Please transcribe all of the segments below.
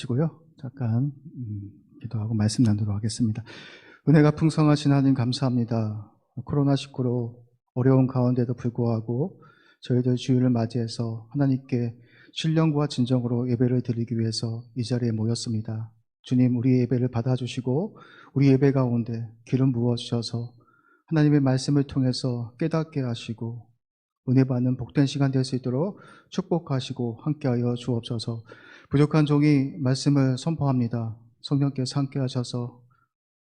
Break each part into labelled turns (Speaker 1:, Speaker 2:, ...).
Speaker 1: 시고요. 잠깐 기도하고 말씀 나누도록 하겠습니다. 은혜가 풍성하신 하나님 감사합니다. 코로나19로 어려운 가운데도 불구하고 저희들 주일을 맞이해서 하나님께 신령과 진정으로 예배를 드리기 위해서 이 자리에 모였습니다. 주님, 우리 예배를 받아주시고 우리 예배 가운데 기름 부어주셔서 하나님의 말씀을 통해서 깨닫게 하시고 은혜 받는 복된 시간 될 수 있도록 축복하시고 함께하여 주옵소서. 부족한 종이 말씀을 선포합니다. 성령께서 함께 하셔서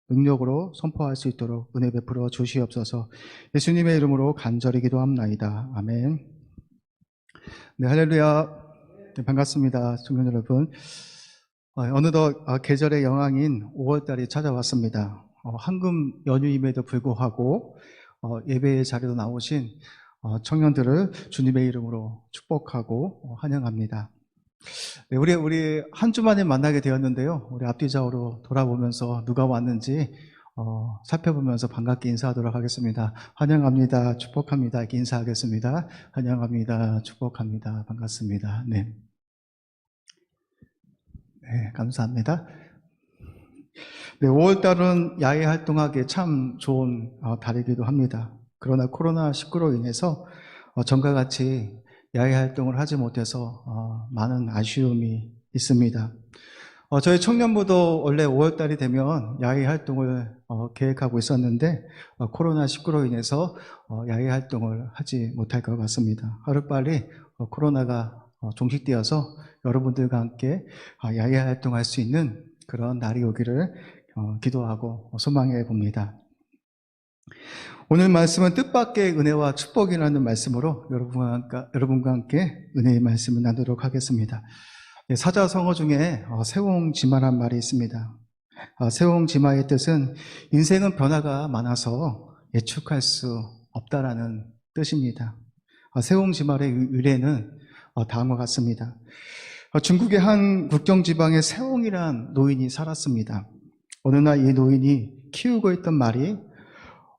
Speaker 1: 능력으로 선포할 수 있도록 은혜 베풀어 주시옵소서. 예수님의 이름으로 간절히 기도합나이다. 아멘. 네, 할렐루야. 네, 반갑습니다. 청년 여러분. 어느덧 계절의 영왕인 5월달이 찾아왔습니다. 황금 연휴임에도 불구하고 예배의 자리로 나오신 청년들을 주님의 이름으로 축복하고 환영합니다. 네, 우리 한 주 만에 만나게 되었는데요. 우리 앞뒤좌우로 돌아보면서 누가 왔는지 살펴보면서 반갑게 인사하도록 하겠습니다. 환영합니다. 축복합니다. 이렇게 인사하겠습니다. 환영합니다. 축복합니다. 반갑습니다. 네, 감사합니다. 네, 5월달은 야외 활동하기에 참 좋은 달이기도 합니다. 그러나 코로나19로 인해서 전과 같이 야외 활동을 하지 못해서 많은 아쉬움이 있습니다. 저희 청년부도 원래 5월달이 되면 야외 활동을 계획하고 있었는데 코로나19로 인해서 야외 활동을 하지 못할 것 같습니다. 하루빨리 코로나가 종식되어서 여러분들과 함께 야외 활동할 수 있는 그런 날이 오기를 기도하고 소망해 봅니다. 오늘 말씀은 뜻밖의 은혜와 축복이라는 말씀으로 여러분과 함께 은혜의 말씀을 나누도록 하겠습니다. 사자성어 중에 세옹지마란 말이 있습니다. 세옹지마의 뜻은 인생은 변화가 많아서 예측할 수 없다라는 뜻입니다. 세옹지마의 유래는 다음과 같습니다. 중국의 한 국경지방에 세옹이란 노인이 살았습니다. 어느 날 이 노인이 키우고 있던 말이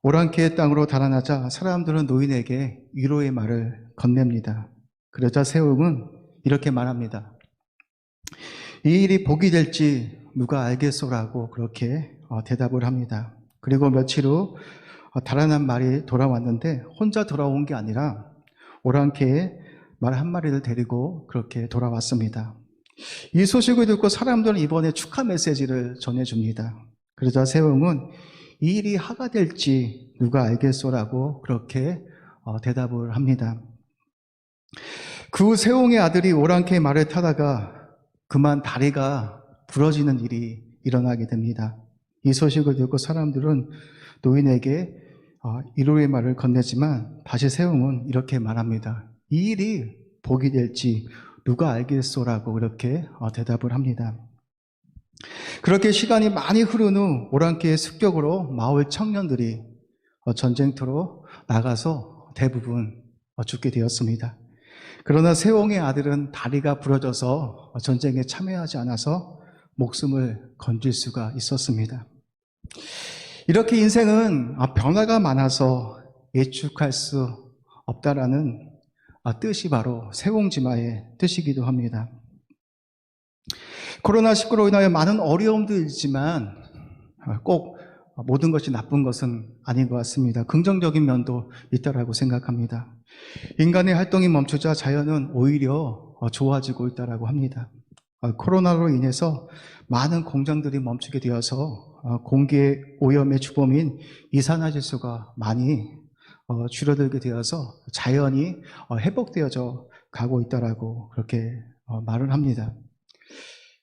Speaker 1: 오랑캐의 땅으로 달아나자 사람들은 노인에게 위로의 말을 건넵니다. 그러자 세옹은 이렇게 말합니다. 이 일이 복이 될지 누가 알겠소라고 그렇게 대답을 합니다. 그리고 며칠 후 달아난 말이 돌아왔는데 혼자 돌아온 게 아니라 오랑캐의 말 한 마리를 데리고 그렇게 돌아왔습니다. 이 소식을 듣고 사람들은 이번에 축하 메시지를 전해줍니다. 그러자 세옹은 이 일이 하가 될지 누가 알겠소라고 그렇게 대답을 합니다. 그 세옹의 아들이 오랑캐의 말을 타다가 그만 다리가 부러지는 일이 일어나게 됩니다. 이 소식을 듣고 사람들은 노인에게 위로의 말을 건네지만 다시 세옹은 이렇게 말합니다. 이 일이 복이 될지 누가 알겠소라고 그렇게 대답을 합니다. 그렇게 시간이 많이 흐른 후 오랑캐의 습격으로 마을 청년들이 전쟁터로 나가서 대부분 죽게 되었습니다. 그러나 세옹의 아들은 다리가 부러져서 전쟁에 참여하지 않아서 목숨을 건질 수가 있었습니다. 이렇게 인생은 변화가 많아서 예측할 수 없다라는 뜻이 바로 세옹지마의 뜻이기도 합니다. 코로나19로 인하여 많은 어려움도 있지만 꼭 모든 것이 나쁜 것은 아닌 것 같습니다. 긍정적인 면도 있다고 생각합니다. 인간의 활동이 멈추자 자연은 오히려 좋아지고 있다고 합니다. 코로나로 인해서 많은 공장들이 멈추게 되어서 공기의 오염의 주범인 이산화질소가 많이 줄어들게 되어서 자연이 회복되어져 가고 있다고 그렇게 말을 합니다.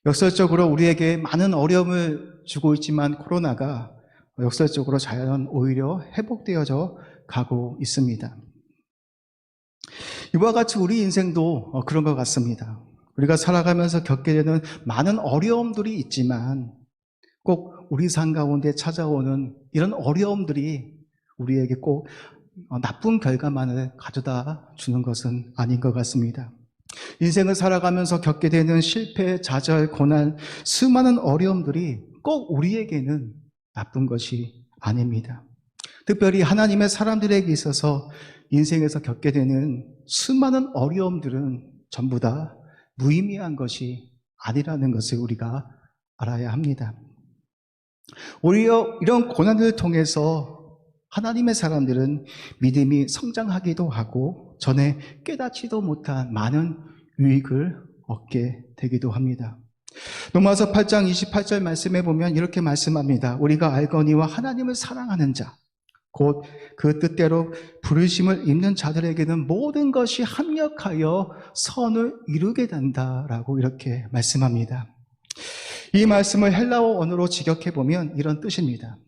Speaker 1: 역설적으로 우리에게 많은 어려움을 주고 있지만 코로나가 역설적으로 자연은 오히려 회복되어져 가고 있습니다. 이와 같이 우리 인생도 그런 것 같습니다. 우리가 살아가면서 겪게 되는 많은 어려움들이 있지만 꼭 우리 삶 가운데 찾아오는 이런 어려움들이 우리에게 꼭 나쁜 결과만을 가져다 주는 것은 아닌 것 같습니다. 인생을 살아가면서 겪게 되는 실패, 좌절, 고난, 수많은 어려움들이 꼭 우리에게는 나쁜 것이 아닙니다. 특별히 하나님의 사람들에게 있어서 인생에서 겪게 되는 수많은 어려움들은 전부 다 무의미한 것이 아니라는 것을 우리가 알아야 합니다. 오히려 이런 고난들을 통해서 하나님의 사람들은 믿음이 성장하기도 하고 전에 깨닫지도 못한 많은 유익을 얻게 되기도 합니다. 로마서 8장 28절 말씀에 보면 이렇게 말씀합니다. 우리가 알거니와 하나님을 사랑하는 자 곧 그 뜻대로 부르심을 입는 자들에게는 모든 것이 합력하여 선을 이루게 된다라고 이렇게 말씀합니다. 이 말씀을 헬라어 언어로 직역해 보면 이런 뜻입니다.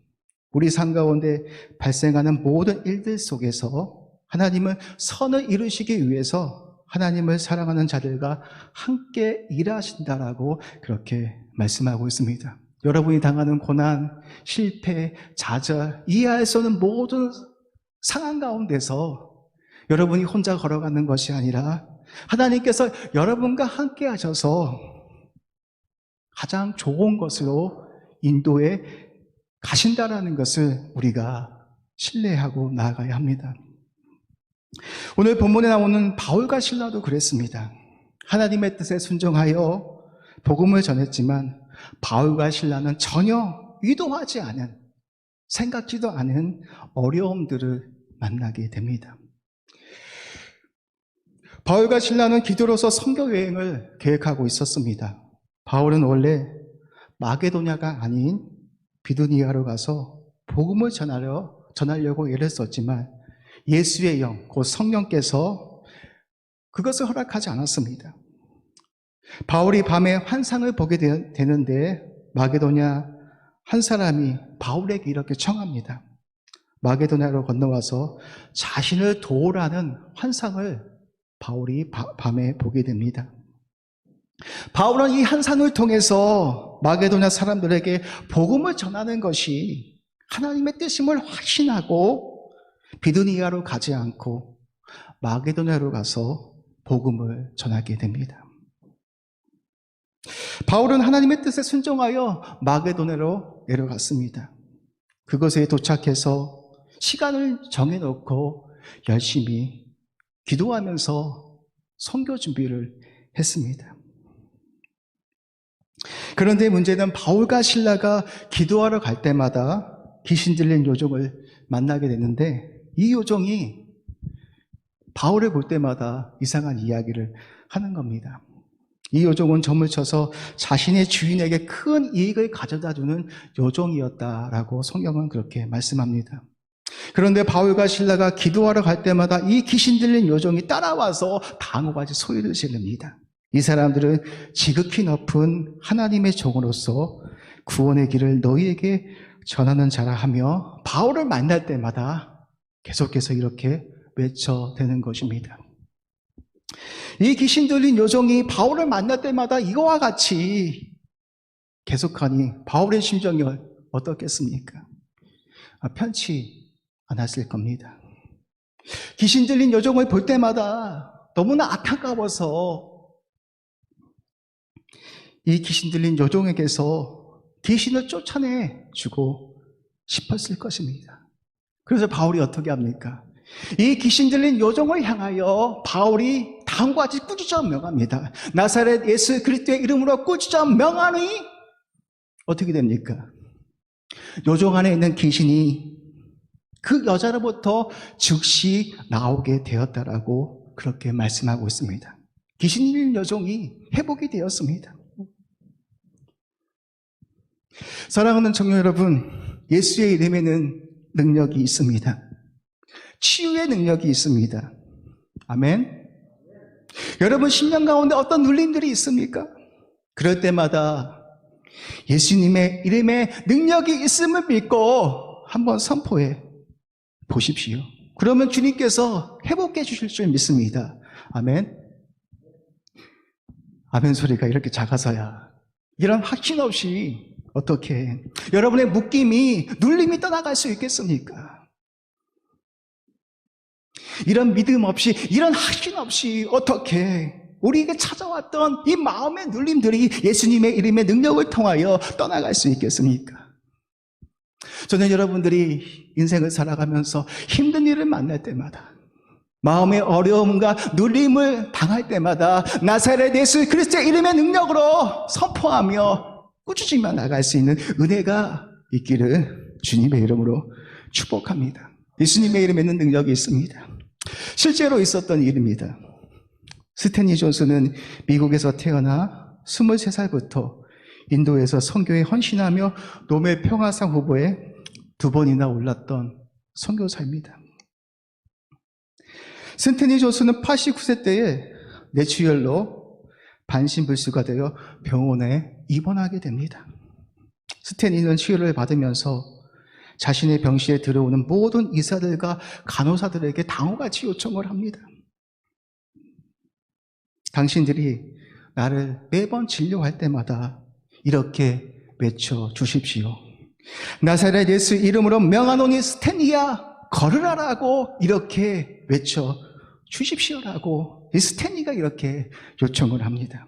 Speaker 1: 우리 삶 가운데 발생하는 모든 일들 속에서 하나님은 선을 이루시기 위해서 하나님을 사랑하는 자들과 함께 일하신다라고 그렇게 말씀하고 있습니다. 여러분이 당하는 고난, 실패, 좌절, 이해할 수 없는 모든 상황 가운데서 여러분이 혼자 걸어가는 것이 아니라 하나님께서 여러분과 함께 하셔서 가장 좋은 것으로 인도해 가신다라는 것을 우리가 신뢰하고 나아가야 합니다. 오늘 본문에 나오는 바울과 실라도 그랬습니다. 하나님의 뜻에 순종하여 복음을 전했지만 바울과 실라는 전혀 의도하지 않은, 생각지도 않은 어려움들을 만나게 됩니다. 바울과 실라는 기도로서 선교 여행을 계획하고 있었습니다. 바울은 원래 마게도냐가 아닌 비두니아로 가서 복음을 전하려고 애를 썼지만 예수의 영, 곧 성령께서 그것을 허락하지 않았습니다. 바울이 밤에 환상을 보게 되는데 마게도냐 한 사람이 바울에게 이렇게 청합니다. 마게도냐로 건너와서 자신을 도우라는 환상을 바울이 밤에 보게 됩니다. 바울은 이 환상을 통해서 마게도냐 사람들에게 복음을 전하는 것이 하나님의 뜻임을 확신하고 비두니아로 가지 않고 마게도냐로 가서 복음을 전하게 됩니다. 바울은 하나님의 뜻에 순종하여 마게도냐로 내려갔습니다. 그곳에 도착해서 시간을 정해놓고 열심히 기도하면서 선교 준비를 했습니다. 그런데 문제는 바울과 실라가 기도하러 갈 때마다 귀신 들린 요종을 만나게 되는데 이 요종이 바울을 볼 때마다 이상한 이야기를 하는 겁니다. 이 요종은 점을 쳐서 자신의 주인에게 큰 이익을 가져다주는 요종이었다라고 성경은 그렇게 말씀합니다. 그런데 바울과 실라가 기도하러 갈 때마다 이 귀신 들린 요종이 따라와서 당호가지 소리를 지릅니다. 이 사람들은 지극히 높은 하나님의 종으로서 구원의 길을 너희에게 전하는 자라 하며 바울을 만날 때마다 계속해서 이렇게 외쳐대는 것입니다. 이 귀신 들린 요종이 바울을 만날 때마다 이거와 같이 계속하니 바울의 심정이 어떻겠습니까? 편치 않았을 겁니다. 귀신 들린 요종을 볼 때마다 너무나 안타까워서 이 귀신 들린 요종에게서 귀신을 쫓아내주고 싶었을 것입니다. 그래서 바울이 어떻게 합니까? 이 귀신 들린 요종을 향하여 바울이 다음과 같이 꾸짖어 명합니다. 나사렛 예수 그리스도의 이름으로 꾸짖어 명하니 어떻게 됩니까? 요종 안에 있는 귀신이 그 여자로부터 즉시 나오게 되었다라고 그렇게 말씀하고 있습니다. 귀신 들린 요종이 회복이 되었습니다. 사랑하는 청년 여러분, 예수의 이름에는 능력이 있습니다. 치유의 능력이 있습니다. 아멘. 여러분 심령 가운데 어떤 눌림들이 있습니까? 그럴 때마다 예수님의 이름에 능력이 있음을 믿고 한번 선포해 보십시오. 그러면 주님께서 회복해 주실 줄 믿습니다. 아멘. 아멘 소리가 이렇게 작아서야 이런 확신 없이 어떻게 여러분의 묶임이 눌림이 떠나갈 수 있겠습니까? 이런 믿음 없이 이런 확신 없이 어떻게 우리에게 찾아왔던 이 마음의 눌림들이 예수님의 이름의 능력을 통하여 떠나갈 수 있겠습니까? 저는 여러분들이 인생을 살아가면서 힘든 일을 만날 때마다 마음의 어려움과 눌림을 당할 때마다 나사렛 예수 그리스도의 이름의 능력으로 선포하며 꾸짖으며 나갈 수 있는 은혜가 있기를 주님의 이름으로 축복합니다. 예수님의 이름에는 능력이 있습니다. 실제로 있었던 일입니다. 스탠리 존슨은 미국에서 태어나 23살부터 인도에서 선교에 헌신하며 노벨 평화상 후보에 2번이나 올랐던 선교사입니다. 스탠리 존슨은 89세 때에 뇌출혈로 반신불수가 되어 병원에 입원하게 됩니다. 스탠리는 치료를 받으면서 자신의 병실에 들어오는 모든 의사들과 간호사들에게 당호같이 요청을 합니다. 당신들이 나를 매번 진료할 때마다 이렇게 외쳐 주십시오. 나사렛 예수 이름으로 명하노니 스탠리야 걸으라라고 이렇게 외쳐 주십시오라고 스탠리가 이렇게 요청을 합니다.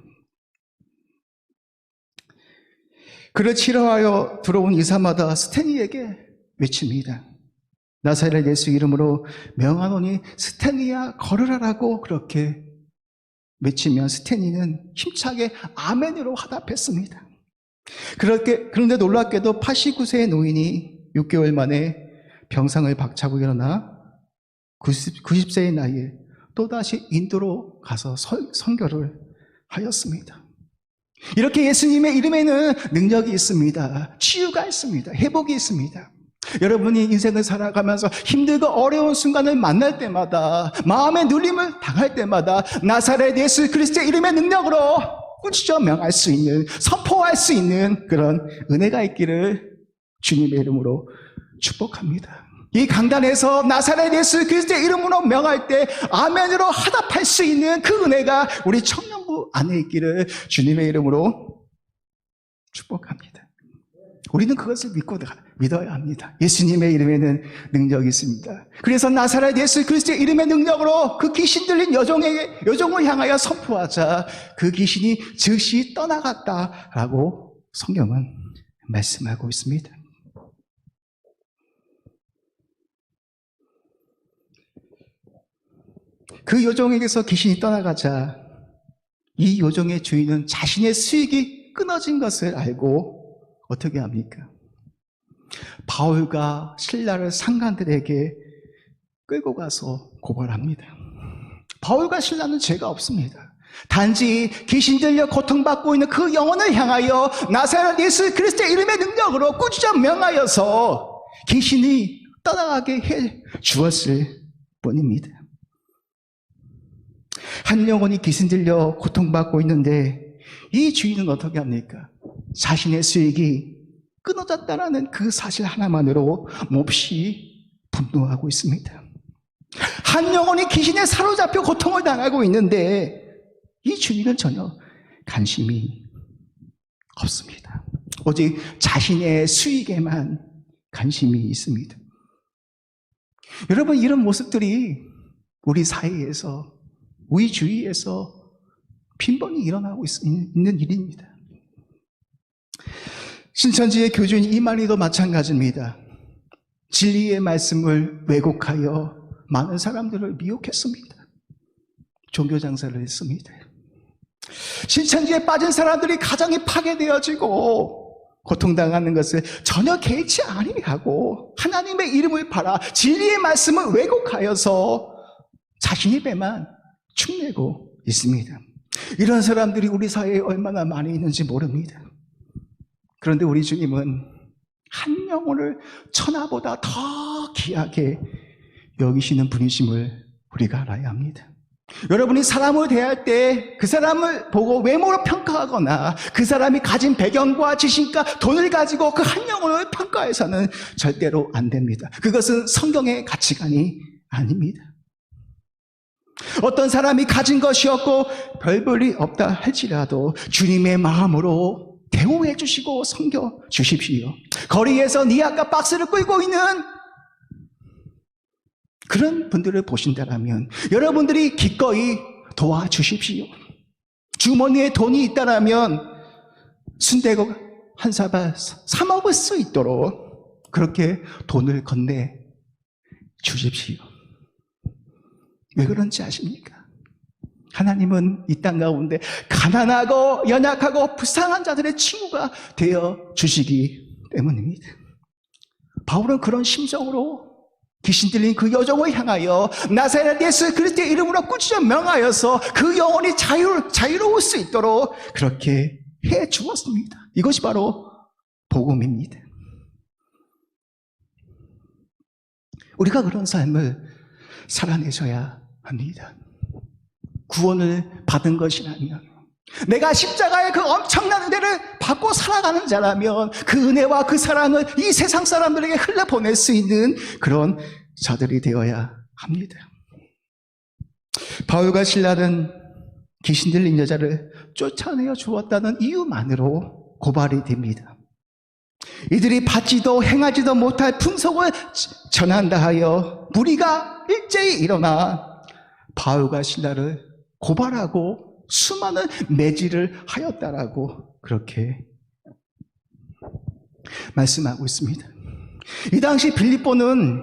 Speaker 1: 그를 치료하여 들어온 의사마다 스탠리에게 외칩니다. 나사렛 예수 이름으로 명하노니 스탠리야 걸으라라고 그렇게 외치면 스탠리는 힘차게 아멘으로 화답했습니다. 그런데 놀랍게도 89세의 노인이 6개월 만에 병상을 박차고 일어나 90세의 나이에 또다시 인도로 가서 선교를 하였습니다. 이렇게 예수님의 이름에는 능력이 있습니다. 치유가 있습니다. 회복이 있습니다. 여러분이 인생을 살아가면서 힘들고 어려운 순간을 만날 때마다 마음의 눌림을 당할 때마다 나사렛 예수 그리스도의 이름의 능력으로 꾸짖어 명할 수 있는 선포할 수 있는 그런 은혜가 있기를 주님의 이름으로 축복합니다. 이 강단에서 나사렛 예수 그리스도의 이름으로 명할 때 아멘으로 화답할 수 있는 그 은혜가 우리 청년부 안에 있기를 주님의 이름으로 축복합니다. 우리는 그것을 믿어야 합니다. 예수님의 이름에는 능력이 있습니다. 그래서 나사렛 예수 그리스도의 이름의 능력으로 그 귀신 들린 여종을 향하여 선포하자 그 귀신이 즉시 떠나갔다라고 성경은 말씀하고 있습니다. 그 여종에게서 귀신이 떠나가자 이 여종의 주인은 자신의 수익이 끊어진 것을 알고 어떻게 합니까? 바울과 실라를 상관들에게 끌고 가서 고발합니다. 바울과 실라는 죄가 없습니다. 단지 귀신 들려 고통받고 있는 그 영혼을 향하여 나사렛 예수 그리스도의 이름의 능력으로 꾸짖어 명하여서 귀신이 떠나가게 해 주었을 뿐입니다. 한 영혼이 귀신 들려 고통받고 있는데 이 주인은 어떻게 합니까? 자신의 수익이 끊어졌다라는 그 사실 하나만으로 몹시 분노하고 있습니다. 한 영혼이 귀신에 사로잡혀 고통을 당하고 있는데 이 주인은 전혀 관심이 없습니다. 오직 자신의 수익에만 관심이 있습니다. 여러분, 이런 모습들이 우리 사회에서, 우리 주위에서 빈번히 일어나고 있는 일입니다. 신천지의 교주인 이만희도 마찬가지입니다. 진리의 말씀을 왜곡하여 많은 사람들을 미혹했습니다. 종교 장사를 했습니다. 신천지에 빠진 사람들이 가정이 파괴되어지고 고통당하는 것을 전혀 개의치 아니하고 하나님의 이름을 팔아 진리의 말씀을 왜곡하여서 자신의 배만 축내고 있습니다. 이런 사람들이 우리 사회에 얼마나 많이 있는지 모릅니다. 그런데 우리 주님은 한 영혼을 천하보다 더 귀하게 여기시는 분이심을 우리가 알아야 합니다. 여러분이 사람을 대할 때 그 사람을 보고 외모로 평가하거나 그 사람이 가진 배경과 지식과 돈을 가지고 그 한 영혼을 평가해서는 절대로 안 됩니다. 그것은 성경의 가치관이 아닙니다. 어떤 사람이 가진 것이 없고 별 볼이 없다 할지라도 주님의 마음으로 대우해 주시고 섬겨 주십시오. 거리에서 니아까 박스를 끌고 있는 그런 분들을 보신다면 여러분들이 기꺼이 도와주십시오. 주머니에 돈이 있다면 순대국 한 사발 사 먹을 수 있도록 그렇게 돈을 건네 주십시오. 왜 그런지 아십니까? 하나님은 이 땅 가운데 가난하고 연약하고 불쌍한 자들의 친구가 되어 주시기 때문입니다. 바울은 그런 심정으로 귀신 들린 그 여종을 향하여 나사렛 예수 그리스도의 이름으로 꾸짖어 명하여서 그 영혼이 자유로울 수 있도록 그렇게 해 주었습니다. 이것이 바로 복음입니다. 우리가 그런 삶을 살아내셔야 합니다. 구원을 받은 것이라면, 내가 십자가의 그 엄청난 은혜를 받고 살아가는 자라면 그 은혜와 그 사랑을 이 세상 사람들에게 흘려보낼 수 있는 그런 자들이 되어야 합니다. 바울과 실라는 귀신 들린 여자를 쫓아내어 주었다는 이유만으로 고발이 됩니다. 이들이 받지도 행하지도 못할 풍속을 전한다 하여 무리가 일제히 일어나 바울과 실라를 고발하고 수많은 매질을 하였다라고 그렇게 말씀하고 있습니다. 이 당시 빌립보는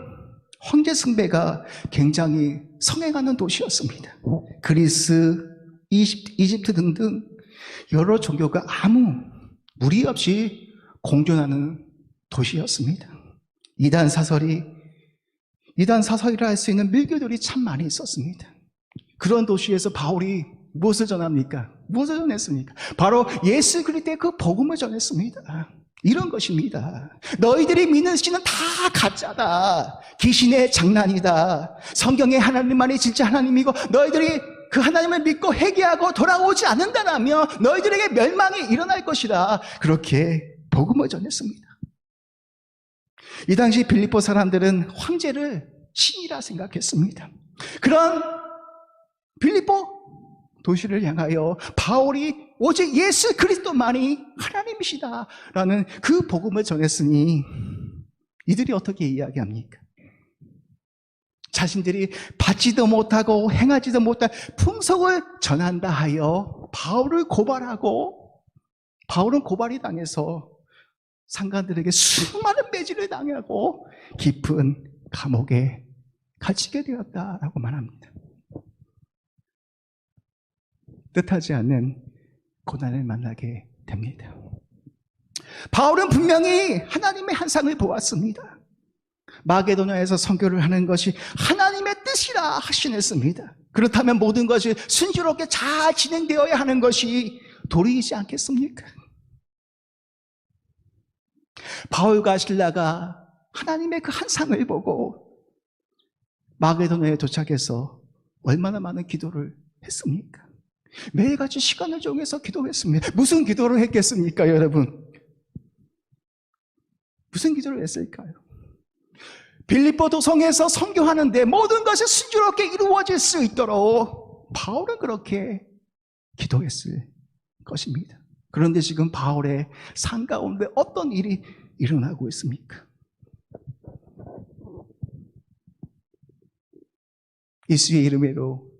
Speaker 1: 황제 숭배가 굉장히 성행하는 도시였습니다. 그리스, 이집트 등등 여러 종교가 아무 무리 없이 공존하는 도시였습니다. 이단 사설이라 할 수 있는 밀교들이 참 많이 있었습니다. 그런 도시에서 바울이 무엇을 전합니까? 무엇을 전했습니까? 바로 예수 그리스도의 그 복음을 전했습니다. 이런 것입니다. 너희들이 믿는 신은 다 가짜다. 귀신의 장난이다. 성경에 하나님만이 진짜 하나님이고 너희들이 그 하나님을 믿고 회개하고 돌아오지 않는다라면 너희들에게 멸망이 일어날 것이다. 그렇게 복음을 전했습니다. 이 당시 빌립보 사람들은 황제를 신이라 생각했습니다. 그런 빌립보 도시를 향하여 바울이 오직 예수 그리스도만이 하나님이시다라는 그 복음을 전했으니 이들이 어떻게 이야기합니까? 자신들이 받지도 못하고 행하지도 못할 풍속을 전한다 하여 바울을 고발하고, 바울은 고발이 당해서 상관들에게 수많은 매질을 당하고 깊은 감옥에 갇히게 되었다라고 말합니다. 뜻하지 않는 고난을 만나게 됩니다. 바울은 분명히 하나님의 한상을 보았습니다. 마게도냐에서 선교를 하는 것이 하나님의 뜻이라 하시냈습니다. 그렇다면 모든 것이 순조롭게 잘 진행되어야 하는 것이 도리이지 않겠습니까? 바울과 실라가 하나님의 그 한상을 보고 마게도냐에 도착해서 얼마나 많은 기도를 했습니까? 매일같이 시간을 정해서 기도했습니다. 무슨 기도를 했겠습니까, 여러분? 무슨 기도를 했을까요? 빌립보 도성에서 선교하는데 모든 것이 순조롭게 이루어질 수 있도록 바울은 그렇게 기도했을 것입니다. 그런데 지금 바울의 삶 가운데 어떤 일이 일어나고 있습니까? 예수의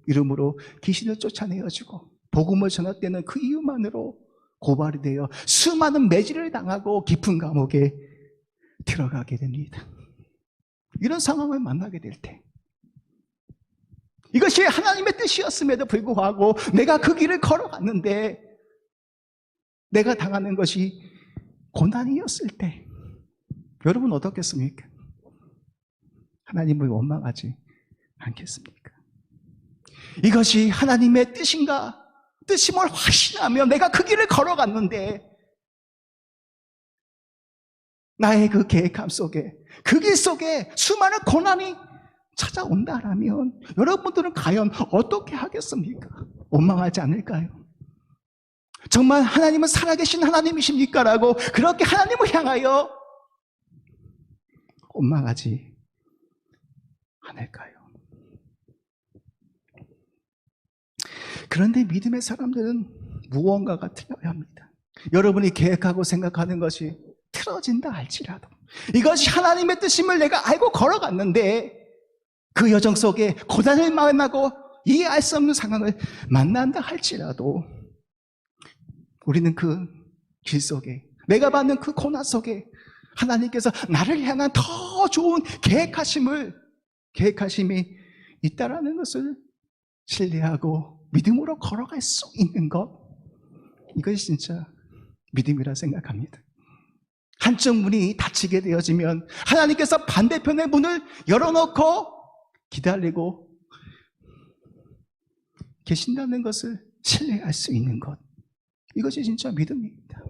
Speaker 1: 이름으로 귀신을 쫓아내어주고 복음을 전할 때는 그 이유만으로 고발이 되어 수많은 매질을 당하고 깊은 감옥에 들어가게 됩니다. 이런 상황을 만나게 될 때 이것이 하나님의 뜻이었음에도 불구하고 내가 그 길을 걸어갔는데 내가 당하는 것이 고난이었을 때 여러분 어떻겠습니까? 하나님을 원망하지 않겠습니까? 이것이 하나님의 뜻인가? 뜻임을 확신하며 내가 그 길을 걸어갔는데 나의 그 계획함 속에, 그 길 속에 수많은 고난이 찾아온다라면 여러분들은 과연 어떻게 하겠습니까? 원망하지 않을까요? 정말 하나님은 살아계신 하나님이십니까? 라고 그렇게 하나님을 향하여 원망하지 않을까요? 그런데 믿음의 사람들은 무언가가 틀려야 합니다. 여러분이 계획하고 생각하는 것이 틀어진다 할지라도 이것이 하나님의 뜻임을 내가 알고 걸어갔는데 그 여정 속에 고난을 만나고 이해할 수 없는 상황을 만난다 할지라도 우리는 그 길 속에, 내가 받는 그 고난 속에 하나님께서 나를 향한 더 좋은 계획하심이 있다라는 것을 신뢰하고 믿음으로 걸어갈 수 있는 것, 이것이 진짜 믿음이라 생각합니다. 한쪽 문이 닫히게 되어지면 하나님께서 반대편의 문을 열어놓고 기다리고 계신다는 것을 신뢰할 수 있는 것, 이것이 진짜 믿음입니다.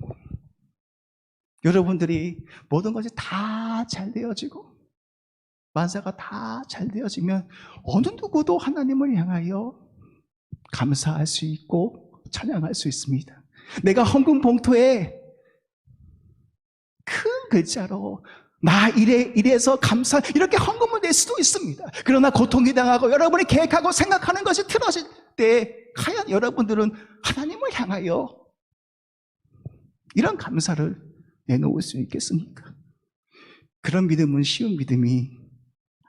Speaker 1: 여러분들이 모든 것이 다 잘 되어지고 만사가 다 잘 되어지면 어느 누구도 하나님을 향하여 감사할 수 있고 찬양할 수 있습니다. 내가 헌금 봉투에 큰 글자로 나 이래서 감사, 이렇게 헌금을 낼 수도 있습니다. 그러나 고통이 당하고 여러분이 계획하고 생각하는 것이 틀어질 때 과연 여러분들은 하나님을 향하여 이런 감사를 내놓을 수 있겠습니까? 그런 믿음은 쉬운 믿음이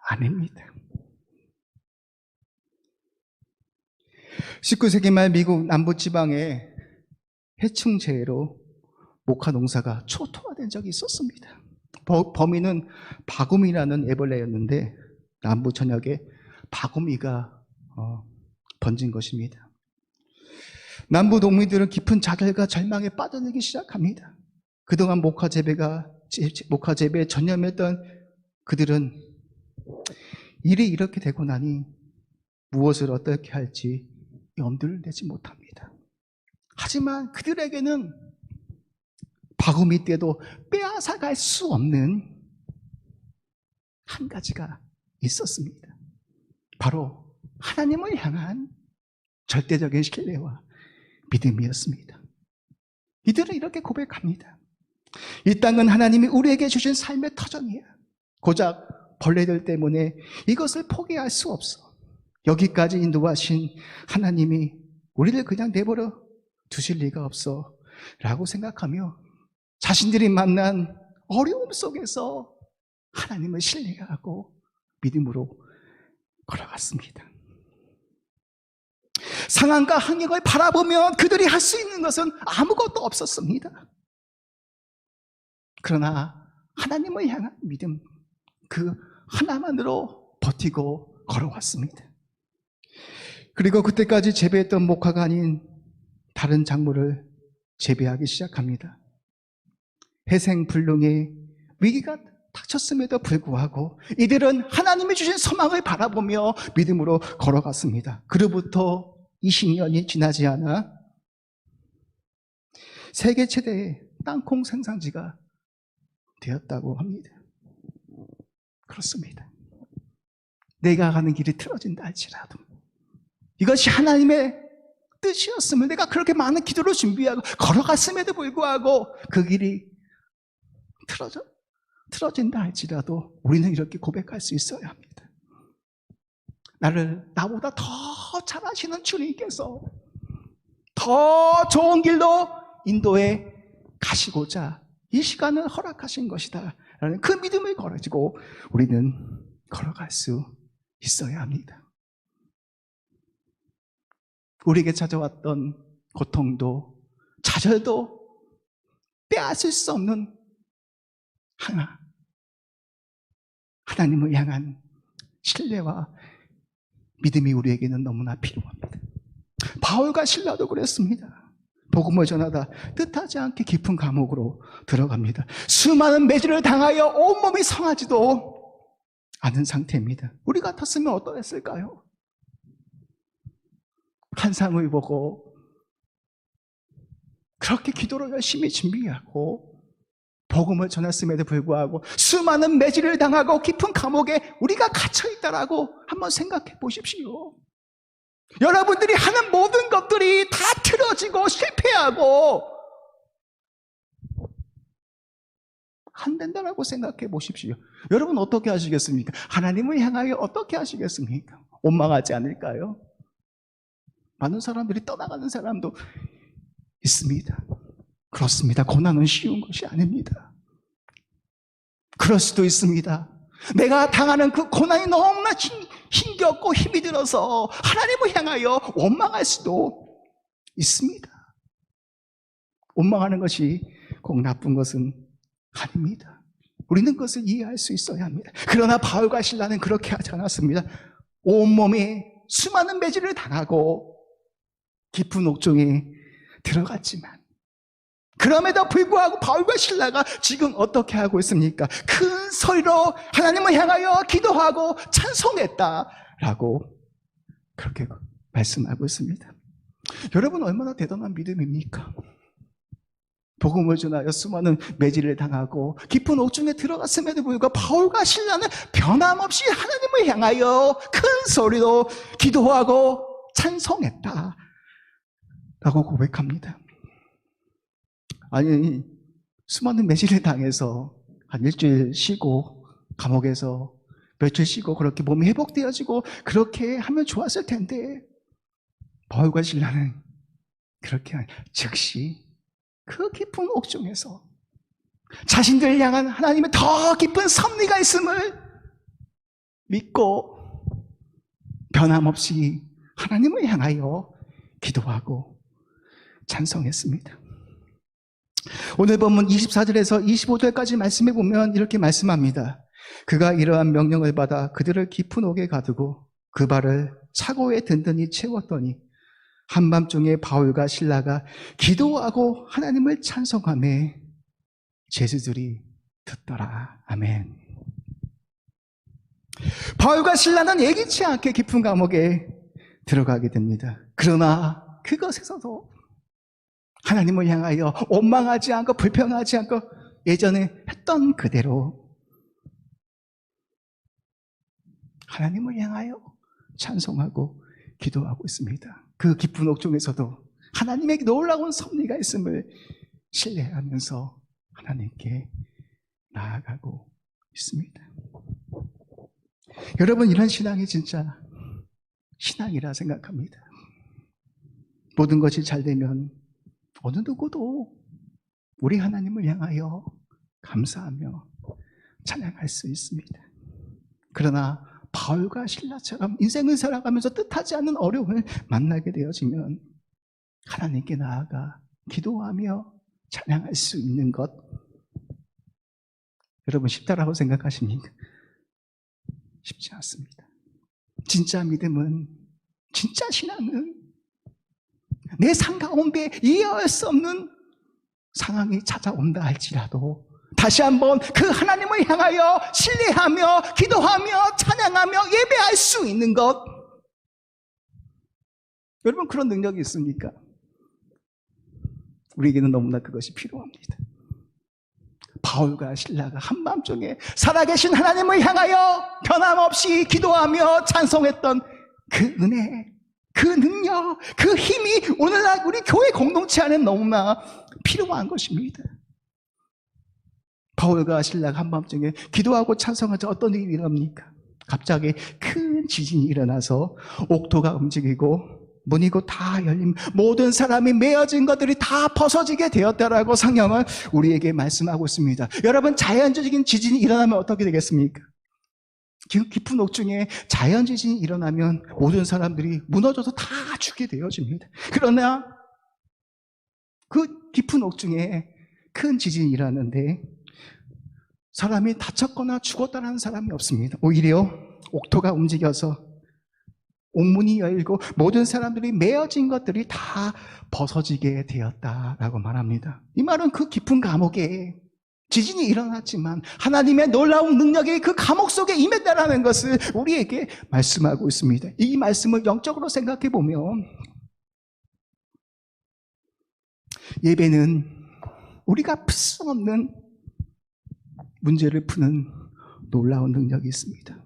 Speaker 1: 아닙니다. 19세기 말 미국 남부지방에 해충재해로 목화 농사가 초토화된 적이 있었습니다. 범인은 바구미라는 애벌레였는데 남부 전역에 바구미가 번진 것입니다. 남부 농민들은 깊은 좌절과 절망에 빠져들기 시작합니다. 그동안 목화 재배에 전념했던 그들은 일이 이렇게 되고 나니 무엇을 어떻게 할지 염두를 내지 못합니다. 하지만 그들에게는 바구미 때도 빼앗아갈 수 없는 한 가지가 있었습니다. 바로 하나님을 향한 절대적인 신뢰와 믿음이었습니다. 이들은 이렇게 고백합니다. 이 땅은 하나님이 우리에게 주신 삶의 터전이야. 고작 벌레들 때문에 이것을 포기할 수 없어. 여기까지 인도하신 하나님이 우리를 그냥 내버려 두실 리가 없어 라고 생각하며 자신들이 만난 어려움 속에서 하나님을 신뢰하고 믿음으로 걸어갔습니다. 상황과 환경을 바라보면 그들이 할 수 있는 것은 아무것도 없었습니다. 그러나 하나님을 향한 믿음, 그 하나만으로 버티고 걸어왔습니다. 그리고 그때까지 재배했던 목화가 아닌 다른 작물을 재배하기 시작합니다. 회생불능의 위기가 닥쳤음에도 불구하고 이들은 하나님이 주신 소망을 바라보며 믿음으로 걸어갔습니다. 그로부터 20년이 지나지 않아 세계 최대의 땅콩 생산지가 되었다고 합니다. 그렇습니다. 내가 가는 길이 틀어진다 할지라도 이것이 하나님의 뜻이었으면 내가 그렇게 많은 기도를 준비하고 걸어갔음에도 불구하고 그 길이 틀어진다 할지라도 우리는 이렇게 고백할 수 있어야 합니다. 나보다 더 잘하시는 주님께서 더 좋은 길로 인도해 가시고자 이 시간을 허락하신 것이다 라는 그 믿음을 가지고 우리는 걸어갈 수 있어야 합니다. 우리에게 찾아왔던 고통도 좌절도 빼앗을 수 없는 하나님을 향한 신뢰와 믿음이 우리에게는 너무나 필요합니다. 바울과 실라도 그랬습니다. 복음을 전하다 뜻하지 않게 깊은 감옥으로 들어갑니다. 수많은 매질을 당하여 온몸이 상하지도 않은 상태입니다. 우리 같았으면 어떠했을까요? 환상을 보고 그렇게 기도를 열심히 준비하고 복음을 전했음에도 불구하고 수많은 매질을 당하고 깊은 감옥에 우리가 갇혀있다라고 한번 생각해 보십시오. 여러분들이 하는 모든 것들이 다 틀어지고 실패하고 안 된다라고 생각해 보십시오. 여러분 어떻게 하시겠습니까? 하나님을 향하여 어떻게 하시겠습니까? 원망하지 않을까요? 많은 사람들이 떠나가는 사람도 있습니다. 그렇습니다. 고난은 쉬운 것이 아닙니다. 그럴 수도 있습니다. 내가 당하는 그 고난이 너무나 힘겹고 힘이 들어서 하나님을 향하여 원망할 수도 있습니다. 원망하는 것이 꼭 나쁜 것은 아닙니다. 우리는 그것을 이해할 수 있어야 합니다. 그러나 바울과 실라는 그렇게 하지 않았습니다. 온몸에 수많은 매질을 당하고 깊은 옥중에 들어갔지만 그럼에도 불구하고 바울과 실라가 지금 어떻게 하고 있습니까? 큰 소리로 하나님을 향하여 기도하고 찬송했다라고 그렇게 말씀하고 있습니다. 여러분 얼마나 대단한 믿음입니까? 복음을 전하여 수많은 매질을 당하고 깊은 옥중에 들어갔음에도 불구하고 바울과 실라는 변함없이 하나님을 향하여 큰 소리로 기도하고 찬송했다 라고 고백합니다. 아니, 수많은 매질을 당해서 한 일주일 쉬고 감옥에서 며칠 쉬고 그렇게 몸이 회복되어지고 그렇게 하면 좋았을 텐데 바울과 실라는 그렇게 즉시 그 깊은 옥중에서 자신들을 향한 하나님의 더 깊은 섭리가 있음을 믿고 변함없이 하나님을 향하여 기도하고 찬송했습니다. 오늘 본문 24절에서 25절까지 말씀해 보면 이렇게 말씀합니다. 그가 이러한 명령을 받아 그들을 깊은 옥에 가두고 그 발을 차고에 든든히 채웠더니 한밤중에 바울과 실라가 기도하고 하나님을 찬송하며 제수들이 듣더라. 아멘. 바울과 실라는 예기치 않게 깊은 감옥에 들어가게 됩니다. 그러나 그것에서도 하나님을 향하여 원망하지 않고 불평하지 않고 예전에 했던 그대로 하나님을 향하여 찬송하고 기도하고 있습니다. 그 깊은 옥중에서도 하나님에게 놀라운 섭리가 있음을 신뢰하면서 하나님께 나아가고 있습니다. 여러분, 이런 신앙이 진짜 신앙이라 생각합니다. 모든 것이 잘 되면 어느 누구도 우리 하나님을 향하여 감사하며 찬양할 수 있습니다. 그러나 바울과 실라처럼 인생을 살아가면서 뜻하지 않는 어려움을 만나게 되어지면 하나님께 나아가 기도하며 찬양할 수 있는 것, 여러분 쉽다라고 생각하십니까? 쉽지 않습니다. 진짜 믿음은, 진짜 신앙은 내 삶 가운데 이해할 수 없는 상황이 찾아온다 할지라도 다시 한번 그 하나님을 향하여 신뢰하며 기도하며 찬양하며 예배할 수 있는 것, 여러분 그런 능력이 있습니까? 우리에게는 너무나 그것이 필요합니다. 바울과 실라가 한밤중에 살아계신 하나님을 향하여 변함없이 기도하며 찬송했던 그 은혜, 그 능력, 그 힘이 오늘날 우리 교회 공동체 안에 너무나 필요한 것입니다. 바울과 실라가 한밤중에 기도하고 찬송하자 어떤 일이 일어납니까? 갑자기 큰 지진이 일어나서 옥토가 움직이고 문이 곧 다 열림, 모든 사람이 메어진 것들이 다 벗어지게 되었다라고 성경은 우리에게 말씀하고 있습니다. 여러분, 자연적인 지진이 일어나면 어떻게 되겠습니까? 깊은 옥중에 자연 지진이 일어나면 모든 사람들이 무너져서 다 죽게 되어집니다. 그러나 그 깊은 옥중에 큰 지진이 일어나는데 사람이 다쳤거나 죽었다는 사람이 없습니다. 오히려 옥토가 움직여서 옥문이 열리고 모든 사람들이 메어진 것들이 다 벗어지게 되었다라고 말합니다. 이 말은 그 깊은 감옥에 지진이 일어났지만 하나님의 놀라운 능력이 그 감옥 속에 임했다라는 것을 우리에게 말씀하고 있습니다. 이 말씀을 영적으로 생각해 보면 예배는 우리가 풀 수 없는 문제를 푸는 놀라운 능력이 있습니다.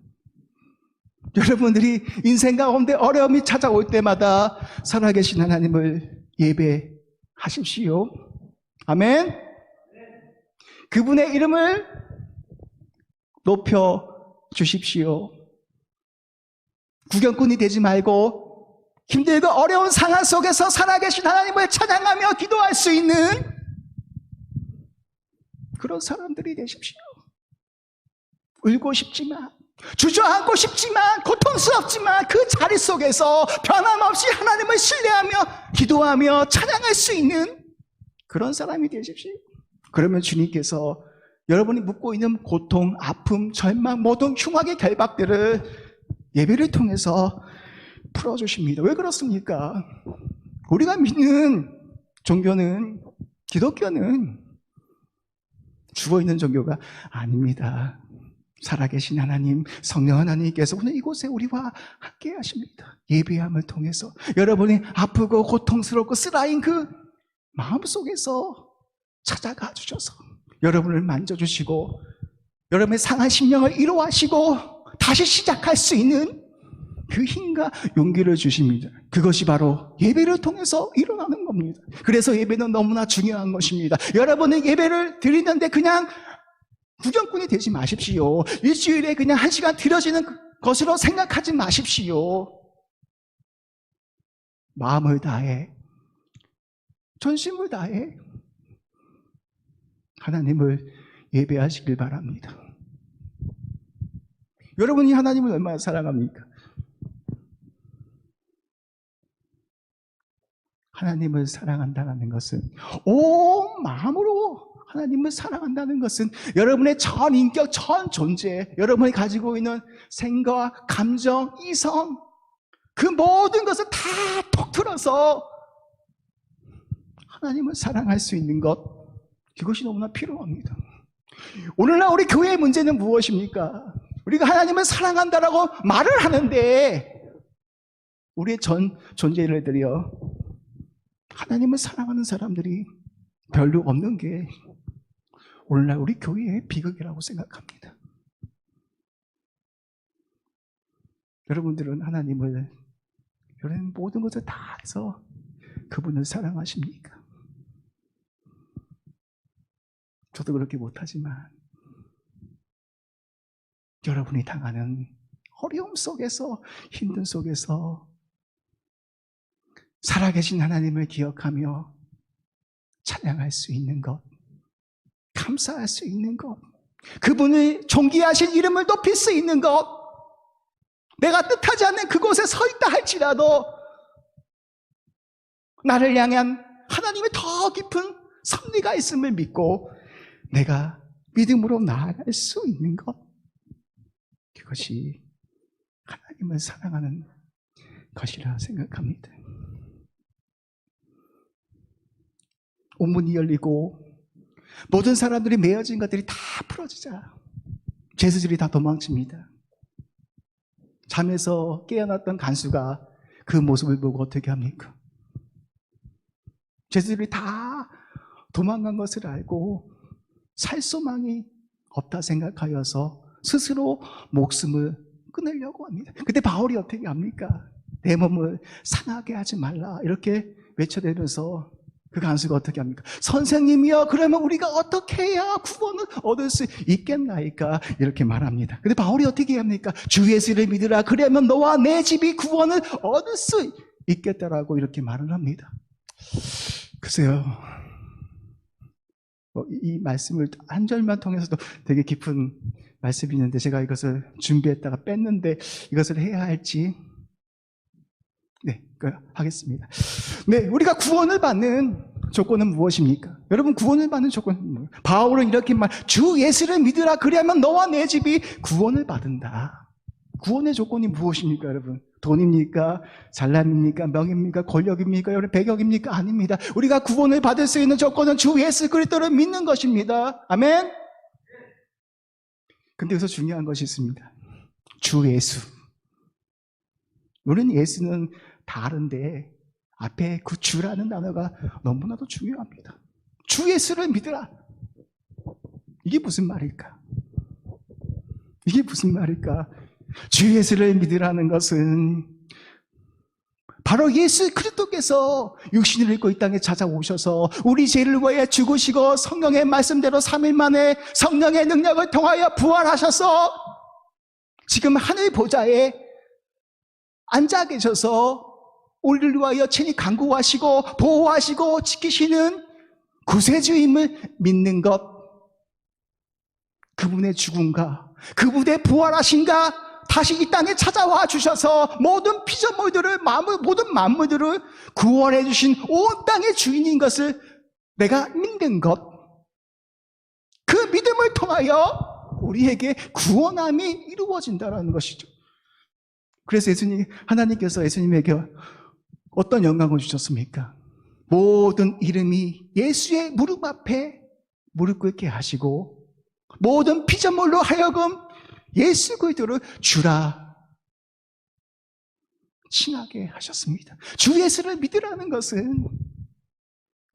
Speaker 1: 여러분들이 인생 가운데 어려움이 찾아올 때마다 살아계신 하나님을 예배하십시오. 아멘. 그분의 이름을 높여 주십시오. 구경꾼이 되지 말고 힘들고 어려운 상황 속에서 살아계신 하나님을 찬양하며 기도할 수 있는 그런 사람들이 되십시오. 울고 싶지만, 주저앉고 싶지만, 고통스럽지만 그 자리 속에서 변함없이 하나님을 신뢰하며 기도하며 찬양할 수 있는 그런 사람이 되십시오. 그러면 주님께서 여러분이 묻고 있는 고통, 아픔, 절망, 모든 흉악의 결박들을 예배를 통해서 풀어주십니다. 왜 그렇습니까? 우리가 믿는 종교는, 기독교는 죽어있는 종교가 아닙니다. 살아계신 하나님, 성령 하나님께서 오늘 이곳에 우리와 함께 하십니다. 예배함을 통해서 여러분이 아프고 고통스럽고 쓰라린 그 마음속에서 찾아가 주셔서 여러분을 만져주시고 여러분의 상한 심령을 위로하시고 다시 시작할 수 있는 그 힘과 용기를 주십니다. 그것이 바로 예배를 통해서 일어나는 겁니다. 그래서 예배는 너무나 중요한 것입니다. 여러분은 예배를 드리는데 그냥 구경꾼이 되지 마십시오. 일주일에 그냥 1시간 드려지는 것으로 생각하지 마십시오. 마음을 다해, 전심을 다해 하나님을 예배하시길 바랍니다. 여러분이 하나님을 얼마나 사랑합니까? 하나님을 사랑한다는 것은, 온 마음으로 하나님을 사랑한다는 것은 여러분의 전 인격, 전 존재, 여러분이 가지고 있는 생각, 감정, 이성, 그 모든 것을 다 톡 틀어서 하나님을 사랑할 수 있는 것, 이것이 너무나 필요합니다. 오늘날 우리 교회의 문제는 무엇입니까? 우리가 하나님을 사랑한다라고 말을 하는데 우리의 전 존재를 들여 하나님을 사랑하는 사람들이 별로 없는 게 오늘날 우리 교회의 비극이라고 생각합니다. 여러분들은 하나님을 여러분 모든 것을 다 해서 그분을 사랑하십니까? 저도 그렇게 못하지만 여러분이 당하는 어려움 속에서, 힘든 속에서 살아계신 하나님을 기억하며 찬양할 수 있는 것, 감사할 수 있는 것, 그분의 존귀하신 이름을 높일 수 있는 것, 내가 뜻하지 않는 그곳에 서 있다 할지라도 나를 향한 하나님의 더 깊은 섭리가 있음을 믿고 내가 믿음으로 나아갈 수 있는 것, 그것이 하나님을 사랑하는 것이라 생각합니다. 온문이 열리고 모든 사람들이 매어진 것들이 다 풀어지자 죄수들이 다 도망칩니다. 잠에서 깨어났던 간수가 그 모습을 보고 어떻게 합니까? 죄수들이 다 도망간 것을 알고 살 소망이 없다 생각하여서 스스로 목숨을 끊으려고 합니다. 그때 바울이 어떻게 합니까? 내 몸을 상하게 하지 말라 이렇게 외쳐대면서 그 간수가 어떻게 합니까? 선생님이여, 그러면 우리가 어떻게 해야 구원을 얻을 수 있겠나이까? 이렇게 말합니다. 근데 바울이 어떻게 합니까? 주 예수를 믿으라, 그러면 너와 내 집이 구원을 얻을 수 있겠다라고 이렇게 말을 합니다. 글쎄요, 이 말씀을 한 절만 통해서도 되게 깊은 말씀이 있는데 제가 이것을 준비했다가 뺐는데 이것을 해야 할지 하겠습니다. 네, 우리가 구원을 받는 조건은 무엇입니까? 여러분, 구원을 받는 조건은 뭐예요? 바울은 이렇게 주 예수를 믿으라, 그리하면 너와 내 집이 구원을 받은다. 구원의 조건이 무엇입니까, 여러분? 돈입니까? 잘남입니까? 명입니까? 권력입니까? 여러분, 배격입니까? 아닙니다. 우리가 구원을 받을 수 있는 조건은 주 예수 그리스도를 믿는 것입니다. 아멘? 근데 여기서 중요한 것이 있습니다. 주 예수. 우리는 예수는 다른데 앞에 그 주라는 단어가 너무나도 중요합니다. 주 예수를 믿으라. 이게 무슨 말일까? 이게 무슨 말일까? 주 예수를 믿으라는 것은 바로 예수 그리스도께서 육신을 입고 이 땅에 찾아오셔서 우리 죄를 위해 죽으시고 성령의 말씀대로 3일 만에 성령의 능력을 통하여 부활하셔서 지금 하늘 보좌에 앉아 계셔서 우리를 위하여 친히 간구하시고 보호하시고 지키시는 구세주임을 믿는 것, 그분의 죽음과 그분의 부활하심과 다시 이 땅에 찾아와 주셔서 모든 피조물들을, 모든 만물들을 구원해 주신 온 땅의 주인인 것을 내가 믿는 것, 그 믿음을 통하여 우리에게 구원함이 이루어진다는 것이죠. 그래서 하나님께서 예수님에게 어떤 영광을 주셨습니까? 모든 이름이 예수의 무릎 앞에 무릎 꿇게 하시고 모든 피조물로 하여금 예수 그리스도를 주라 칭하게 하셨습니다. 주 예수를 믿으라는 것은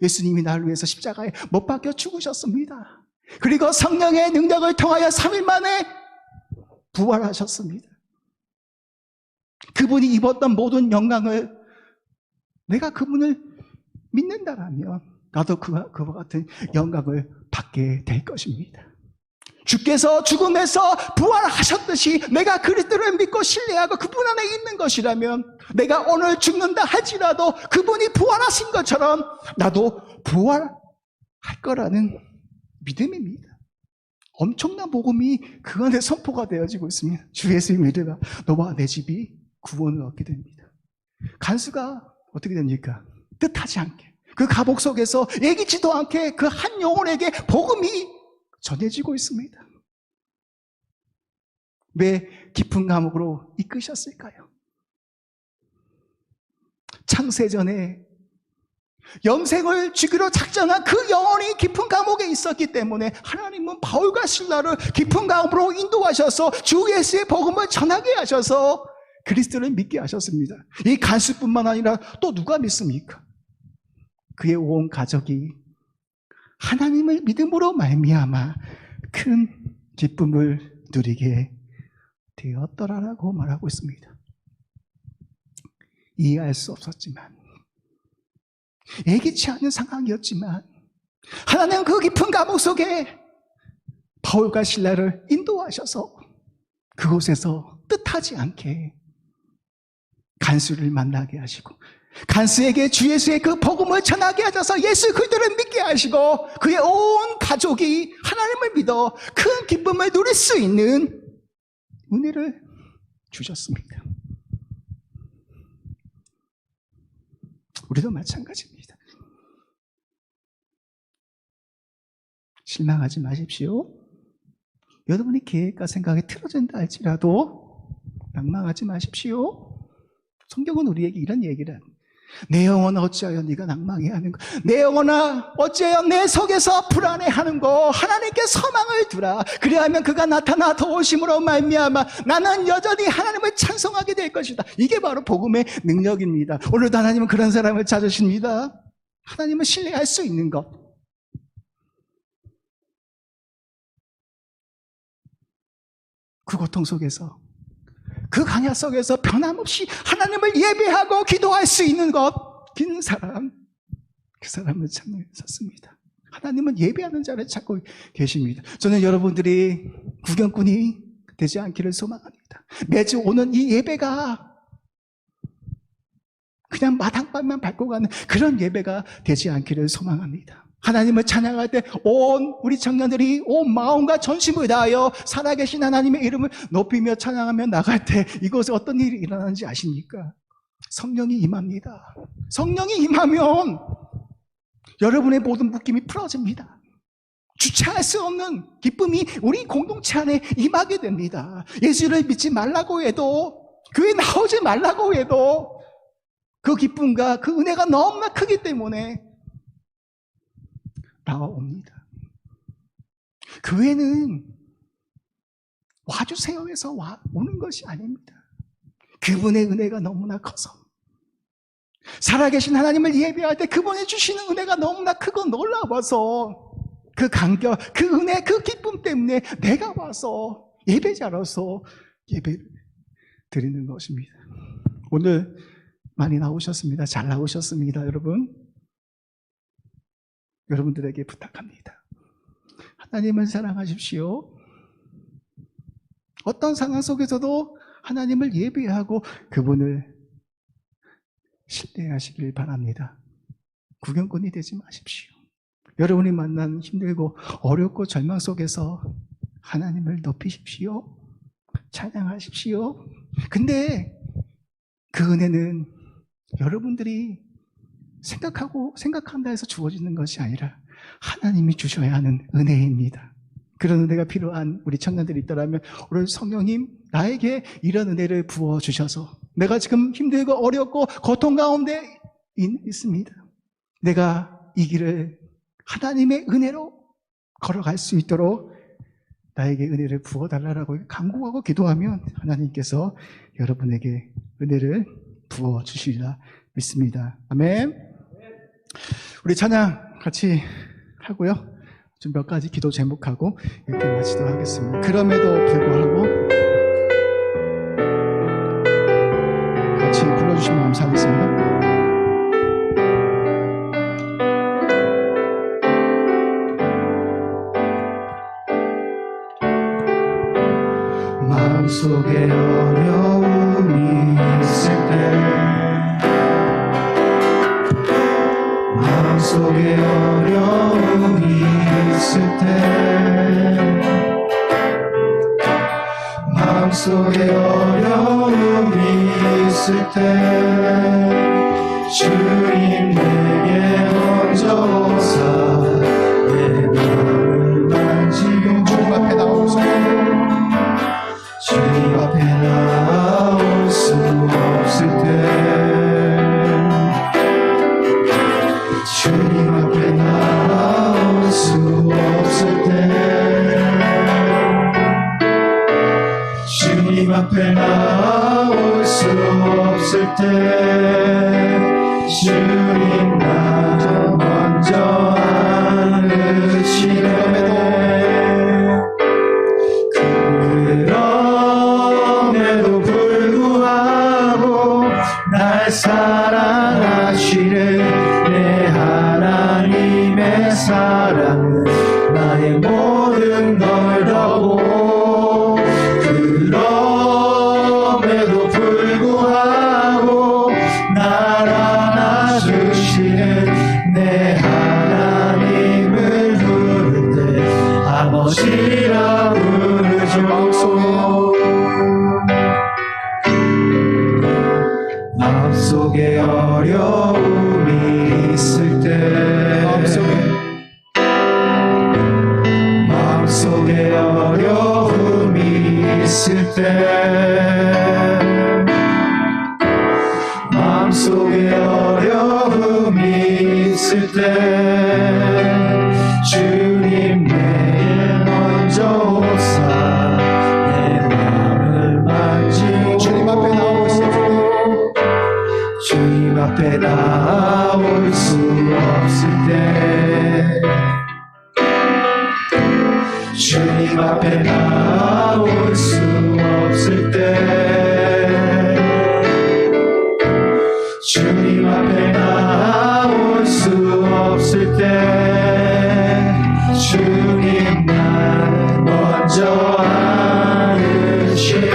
Speaker 1: 예수님이 나를 위해서 십자가에 못 박혀 죽으셨습니다. 그리고 성령의 능력을 통하여 3일 만에 부활하셨습니다. 그분이 입었던 모든 영광을 내가 그분을 믿는다라면 나도 그와 같은 영광을 받게 될 것입니다. 주께서 죽음에서 부활하셨듯이 내가 그리스도를 믿고 신뢰하고 그분 안에 있는 것이라면 내가 오늘 죽는다 할지라도 그분이 부활하신 것처럼 나도 부활할 거라는 믿음입니다. 엄청난 복음이 그 안에 선포가 되어지고 있습니다. 주 예수의 믿으라 너와 내 집이 구원을 얻게 됩니다. 간수가 어떻게 됩니까? 뜻하지 않게 그 감옥 속에서 예기치도 않게 그 한 영혼에게 복음이 전해지고 있습니다. 왜 깊은 감옥으로 이끄셨을까요? 창세전에 영생을 주기로 작정한 그 영혼이 깊은 감옥에 있었기 때문에 하나님은 바울과 실라를 깊은 감옥으로 인도하셔서 주 예수의 복음을 전하게 하셔서 그리스도를 믿게 하셨습니다. 이 간수뿐만 아니라 또 누가 믿습니까? 그의 온 가족이 하나님을 믿음으로 말미암아 큰 기쁨을 누리게 되었더라라고 말하고 있습니다. 이해할 수 없었지만 예기치 않은 상황이었지만 하나님은 그 깊은 감옥 속에 바울과 실라를 인도하셔서 그곳에서 뜻하지 않게 간수를 만나게 하시고 간수에게 주 예수의 그 복음을 전하게 하셔서 예수 그리스도를 믿게 하시고 그의 온 가족이 하나님을 믿어 큰 기쁨을 누릴 수 있는 은혜를 주셨습니다. 우리도 마찬가지입니다. 실망하지 마십시오. 여러분이 계획과 생각이 틀어진다 할지라도 낭망하지 마십시오. 성경은 우리에게 이런 얘기를 합니다. 내 영혼아 어찌하여 네가 낭망해야 하는가? 내 영혼아 어찌하여 내 속에서 불안해하는고? 하나님께 소망을 두라. 그리하면 그가 나타나 도우심으로 말미암아 나는 여전히 하나님을 찬송하게 될 것이다. 이게 바로 복음의 능력입니다. 오늘도 하나님은 그런 사람을 찾으십니다. 하나님을 신뢰할 수 있는 것. 그 고통 속에서 그 강야 속에서 변함없이 하나님을 예배하고 기도할 수 있는 것, 긴 사람, 그 사람을 찾습니다. 하나님은 예배하는 자를 찾고 계십니다. 저는 여러분들이 구경꾼이 되지 않기를 소망합니다. 매주 오는 이 예배가 그냥 마당발만 밟고 가는 그런 예배가 되지 않기를 소망합니다. 하나님을 찬양할 때 온 우리 청년들이 온 마음과 전심을 다하여 살아계신 하나님의 이름을 높이며 찬양하며 나갈 때 이곳에 어떤 일이 일어나는지 아십니까? 성령이 임합니다. 성령이 임하면 여러분의 모든 묶임이 풀어집니다. 주체할 수 없는 기쁨이 우리 공동체 안에 임하게 됩니다. 예수를 믿지 말라고 해도, 교회 나오지 말라고 해도 그 기쁨과 그 은혜가 너무나 크기 때문에 나옵니다. 교회는 와주세요 해서 오는 것이 아닙니다. 그분의 은혜가 너무나 커서 살아계신 하나님을 예배할 때 그분이 주시는 은혜가 너무나 크고 놀라워서 그 감격, 그 은혜, 그 기쁨 때문에 내가 와서 예배자로서 예배를 드리는 것입니다. 오늘 많이 나오셨습니다. 잘 나오셨습니다, 여러분. 여러분들에게 부탁합니다. 하나님을 사랑하십시오. 어떤 상황 속에서도 하나님을 예배하고 그분을 신뢰하시길 바랍니다. 구경꾼이 되지 마십시오. 여러분이 만난 힘들고 어렵고 절망 속에서 하나님을 높이십시오. 찬양하십시오. 근데 그 은혜는 여러분들이 생각한다 해서 주어지는 것이 아니라 하나님이 주셔야 하는 은혜입니다. 그런 은혜가 필요한 우리 청년들이 있더라면 오늘 성령님 나에게 이런 은혜를 부어주셔서 내가 지금 힘들고 어렵고 고통 가운데 있습니다. 내가 이 길을 하나님의 은혜로 걸어갈 수 있도록 나에게 은혜를 부어달라고 간구하고 기도하면 하나님께서 여러분에게 은혜를 부어주시리라 믿습니다. 아멘. 우리 찬양 같이 하고요. 좀 몇 가지 기도 제목하고 이렇게 마치도록 하겠습니다. 그럼에도 불구하고 같이 불러주시면 감사하겠습니다. 마음속에 어려움이 있을 때 마음속에 어려움이 있을 때 마음속에 어려움이 있을 때 주님 내게 먼저 오사 내 마음을 만지고 주님 앞에 나오소 주님 앞에 나올 수 없을 때 주님 앞에 나올 수 없을 때 주님 앞에 나올 수 없을 때 주님 나를 먼저 안으시네 그럼에도 불구하고 날 사랑하시는 내 하나님의 사랑은 나의 모든 걸 덮고 그럼에도 불구하고 날 안아주시는 내 하나님을 부를 때 아버지라 부르죠. 마음속에 어려움이 있을 때 마음속에 어려움이 있을 때 마음속에 어려움이 있을 때 주님 내게 먼저 오사 내 마음을 만지고 주님 앞에 나오소 주님 앞에 나올 수 없을 때 주님 앞에 나올 수 없을 때 주님 앞에 나올 수 없을 때 주님 나를 먼저 안으시네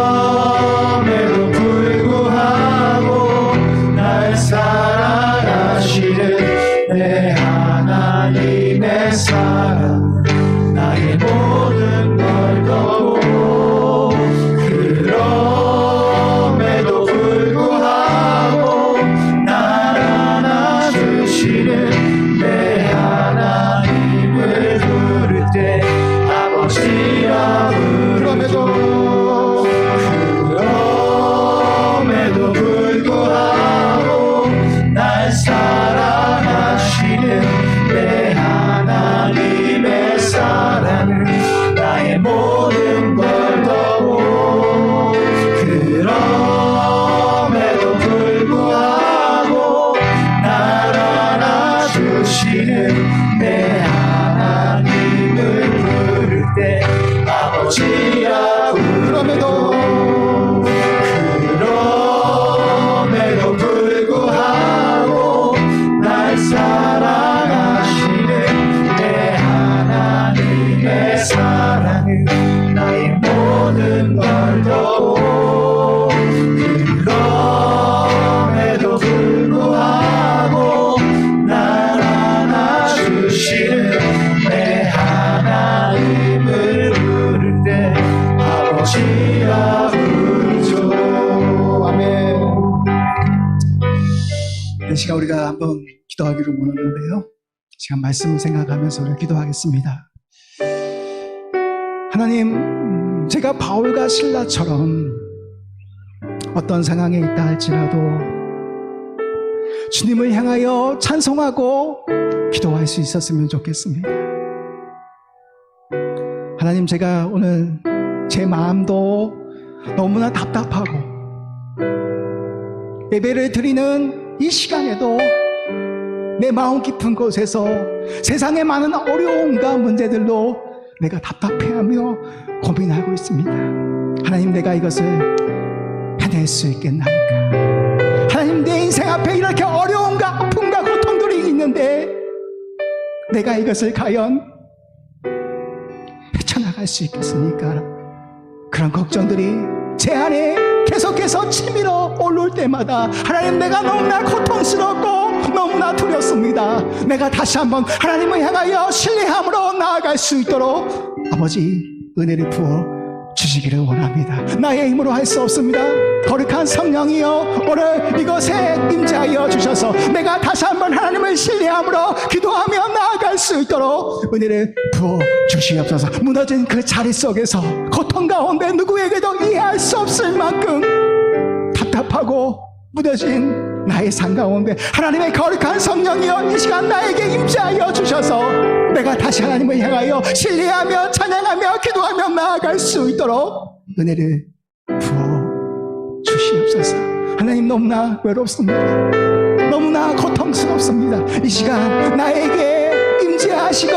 Speaker 1: 그럼에도 불구하고 날 사랑하시는 내 하나님의 사랑 나의 모든 걸 덮고 그럼에도 불구하고 날 안아주시는 내 하나님을 부를 때 아버지라 부르죠. 그럼에도 불구하고 날 사랑하시는 내 하나님의 사랑은 나의 모든 걸 덮고 그럼에도 불구하고 날 안아주시는 내 하나님을 부를 때 아버지라 부르죠. 그럼에도 불구하고 날 사랑하시는 내 하나님의 사랑은 나의 모든 걸 덮고 그럼에도 불구하고 날 안아주시는 내 하나님을 부를 때 아버지라 부르죠. 아멘. 이 시간 우리가 한번 기도하기를 원하는데요. 시간 말씀을 생각하면서 우리 기도하겠습니다. 하나님, 제가 바울과 실라처럼 어떤 상황에 있다 할지라도 주님을 향하여 찬송하고 기도할 수 있었으면 좋겠습니다. 하나님, 제가 오늘 제 마음도 너무나 답답하고 예배를 드리는 이 시간에도 내 마음 깊은 곳에서 세상의 많은 어려움과 문제들로 내가 답답해하며 고민하고 있습니다. 하나님, 내가 이것을 해낼 수 있겠나이까? 하나님, 내 인생 앞에 이렇게 어려움과 아픔과 고통들이 있는데 내가 이것을 과연 헤쳐나갈 수 있겠습니까? 그런 걱정들이 제 안에 계속해서 치밀어 올라올 때마다 하나님, 내가 너무나 고통스럽고 너무나 두렵습니다. 내가 다시 한번 하나님을 향하여 신뢰함으로 나아갈 수 있도록 아버지 은혜를 부어 주시기를 원합니다. 나의 힘으로 할 수 없습니다. 거룩한 성령이여, 오늘 이곳에 임재하여 주셔서 내가 다시 한번 하나님을 신뢰함으로 기도하며 나아갈 수 있도록 은혜를 부어 주시옵소서. 무너진 그 자리 속에서 고통 가운데 누구에게도 이해할 수 없을 만큼 답답하고 무뎌진 나의 삶 가운데 하나님의 거룩한 성령이여, 이 시간 나에게 임재하여 주셔서 내가 다시 하나님을 향하여 신뢰하며 찬양하며 기도하며 나아갈 수 있도록 은혜를 부어 주시옵소서. 하나님, 너무나 외롭습니다. 너무나 고통스럽습니다. 이 시간 나에게 임재하시고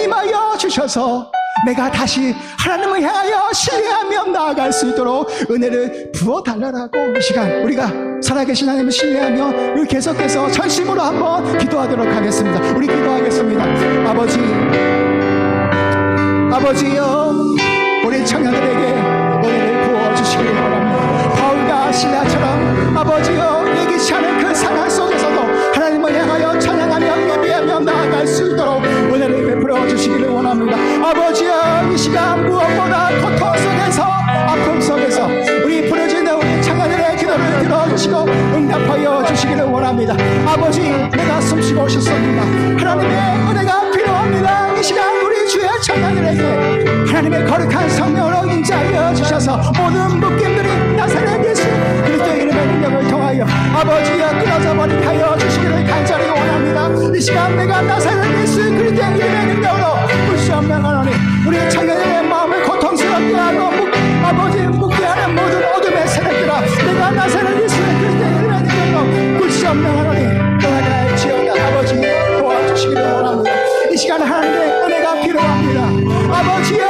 Speaker 1: 임하여 주셔서 내가 다시 하나님을 향하여 신뢰하며 나아갈 수 있도록 은혜를 부어달라고 이 시간 우리가 살아계신 하나님을 신뢰하며 우리 계속해서 전심으로 한번 기도하도록 하겠습니다. 우리 기도하겠습니다. 아버지여, 우리 청년들에게 은혜를 부어주시기를 바랍니다. 바울과 실라처럼 아버지여, 예기치 않은 그 상황 속에서도 하나님을 향하여 찬양하며 예배하며 나아갈 수 있도록 은혜를 베풀어 주시기를 원합니다. 아버지여, 이 시간 무엇보다 고통 속에서 아픔 속에서 우리 부르짖는 우리 청년들의 기도를 들어주시고 응답하여 주시기를 원합니다. 아버지, 내가 숨쉬고 싶습니다. 하나님의 은혜가 필요합니다. 이 시간 우리 주의 청년들에게 하나님의 거룩한 성령으로 인자하여 주셔서 모든 묶임들이 나사렛 예수 그리스도의 이름의 능력을 통하여 아버지여 끊어져 버리게 하여 주시기를 간절히 원합니다. 이 시간 내가 나사렛 예수 그리스도의 이름의 능력으로 불수 없는 하나님, 우리 청년들의 마음을 고통스럽게 하고 아버지 묶게 하는 모든 어둠의 세력들아, 내가 나사렛 예수 그리스도의 이름의 능력으로 불수 없는 하나님 떠나갈지어다. 아버지 도와주시기를 원합니다. 이 시간 하나님의 은혜가 필요합니다. 아버지여,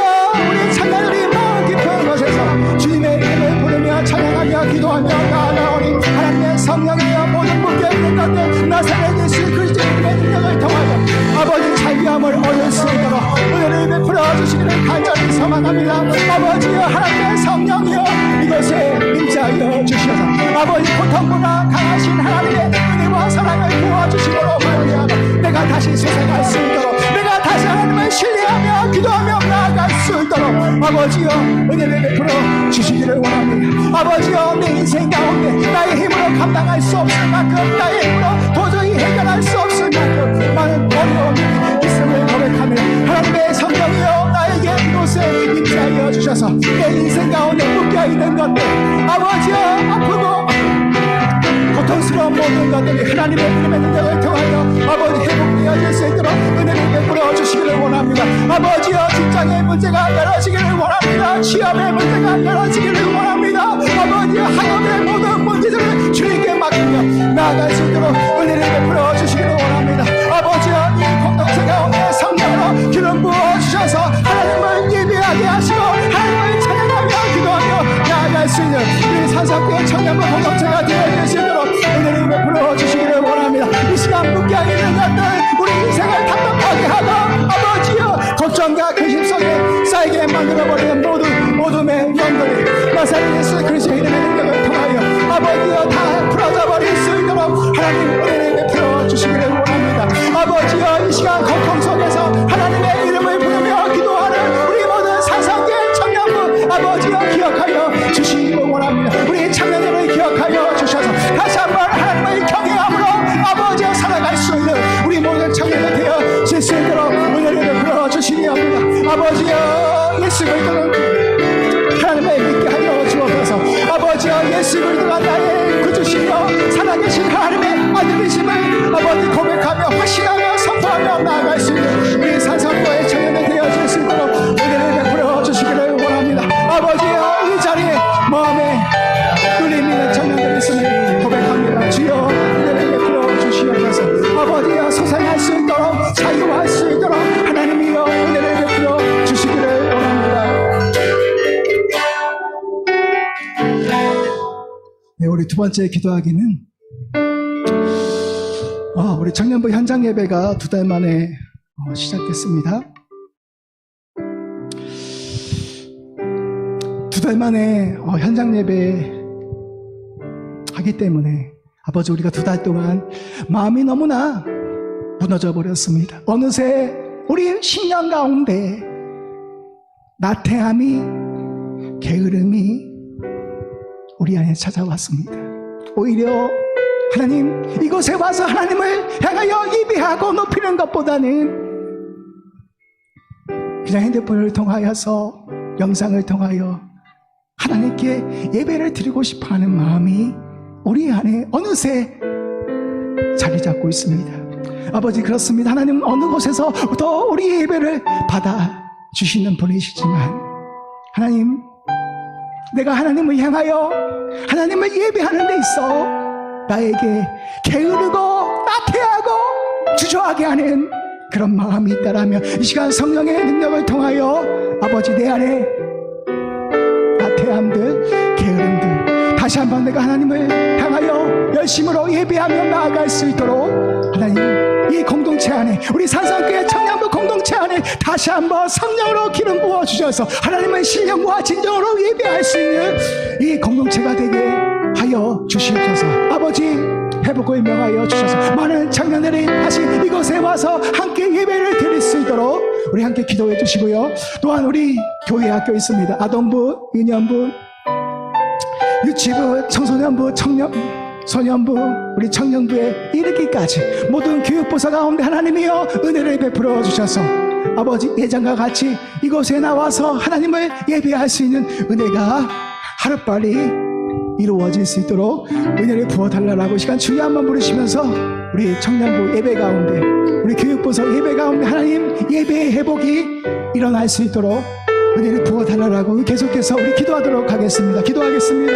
Speaker 1: 우리 청년들이 마음 깊은 곳에서 주님의 이름을 부르며 찬양하며 기도하며 나아가오니 하나님의 성령이여, 모든 묶여있는 것들 나사렛 예수 그리스도의 이름의 능력을 통하여 아버지 자유함을 얻을 수 있도록 은혜를 베풀어 주시기를 간절히 소망합니다. 아버지여, 하나님의 성령이여, 이곳에 임재하여 주셔서 아버지 고통보다 강하신 하나님의 은혜와 사랑을 부어주시도록 말미암아 내가 다시 세상할 수 있도록, 내가 다시 하나님을 신뢰하며 기도하며 나아갈 수 있도록 아버지여 은혜를 베풀어 주시기를 원합니다. 아버지여, 내 인생 가운데 나의 힘으로 감당할 수 없을 만큼, 나의 힘으로 도저히 해결할 수 없을 만큼 많은 어려움이 있음을 고백하며 하나님의 성령이여, 나에게 이곳에 임재하여 주셔서 내 인생 가운데 묶여있는 것들 아버지여, 아프고 고통스러운 모든 것들이 하나님의 이름의 능력을 통하여 아버지 회복되어질 수 있도록 은혜를 베풀어 주시기를 원합니다. 아버지여, 직장의 문제가 열어지기를 원합니다. 취업의 문제가 열어지기를 원합니다. 아버지여, 학업의 모든 문제들을 주님께 맡기며 나아갈 수 있도록 은혜를 베풀어 주시기를 원합니다. 아버지여, 이 공동체 가운데 성령으로 기름 부어 주셔서 하나님을 예배하게 하시고 하나님을 찬양하며 기도하며 나아갈 수 있는 우리 산상교회 청년부 공동체가 되어질 수 있도록 은혜를 베풀어 주시기를 원합니다. 이 시간 묶여있는 것들, 우리 인생을 답답하게 하고 아버지여 걱정과 근심 속에 쌓이게 만들어버리는 모든 어둠의 영들이 나사렛 예수 그리스도의 이름의 능력을 통하여 아버지여 다 풀어져 버릴 수 있도록 하나님 은혜를 베풀어 주시기를 원합니다. 아버지여, 이 시간 고통 속에서 하나님의 이름을 부르며 기도하는 우리 모든 산상교회 청년부 아버지여 기억하여 주시기를 원합니다. 우리 청년들을 기억하여 주셔서 다시 한번 하나님의 경외함으로 아버지여 살아갈 수 있는 우리 모든 청년들 되어 질 수 있도록 은혜를 베풀어 주시기 합니다. 아버지여, 예수
Speaker 2: 예수 그리스도는 하나님의 믿게 하여 주옵소서. 아버지여, 예수 그리스도가 나의 구주시며 살아계신 하나님의 아들이심을 아버지 고백하며 확신하며 선포하며 나아갈 수 있는 우리 산성교회 청년이 되어줄 수 있도록 은혜를 베풀어 주시기를 원합니다. 아버지여, 이 자리에 마음에 뚫림 있는 청년들이 있음을 고백합니다. 주여, 은혜를 베풀어 주시옵소서. 아버지여, 소생할 수 있도록 자유할 수 있도록 하나님이여 은혜를 베풀어 주시기를 원합니다. 네, 우리 두 번째 기도하기는 우리 청년부 현장 예배가 2달 만에 시작됐습니다. 2달 만에 현장 예배 하기 때문에 아버지, 우리가 2달 동안 마음이 너무나 무너져 버렸습니다. 어느새 우리 심령 가운데 나태함이, 게으름이 우리 안에 찾아왔습니다. 오히려 하나님, 이곳에 와서 하나님을 향하여 예배하고 높이는 것보다는 그냥 핸드폰을 통하여서, 영상을 통하여 하나님께 예배를 드리고 싶어하는 마음이 우리 안에 어느새 자리 잡고 있습니다. 아버지, 그렇습니다. 하나님 어느 곳에서부터 우리 예배를 받아주시는 분이시지만, 하나님, 내가 하나님을 향하여 하나님을 예배하는 데 있어 나에게 게으르고 나태하고 주저하게 하는 그런 마음이 있다라면, 이 시간 성령의 능력을 통하여 아버지, 내 안에 나태함들, 게으름들 다시 한번 내가 하나님을 향하여 열심으로 예배하며 나아갈 수 있도록 하나님, 이 공동체 안에, 우리 산성교회 청년부 공동체 안에 다시 한번 성령으로 기름 부어주셔서 하나님의 신령과 진정으로 예배할 수 있는 이 공동체가 되게 하여 주시옵소서. 아버지, 회복을 명하여 주셔서 많은 청년들이 다시 이곳에 와서 함께 예배를 드릴 수 있도록 우리 함께 기도해 주시고요. 또한 우리 교회 학교 있습니다. 아동부, 유년부, 유치부, 청소년부, 소년부, 우리 청년부에 이르기까지 모든 교육부서 가운데 하나님이여 은혜를 베풀어 주셔서 아버지, 예전과 같이 이곳에 나와서 하나님을 예배할 수 있는 은혜가 하루빨리 이루어질 수 있도록 은혜를 부어달라고 시간 주여 한번 부르시면서 우리 청년부 예배 가운데, 우리 교육부서 예배 가운데 하나님 예배의 회복이 일어날 수 있도록 은혜를 부어달라고 계속해서 우리 기도하도록 하겠습니다. 기도하겠습니다.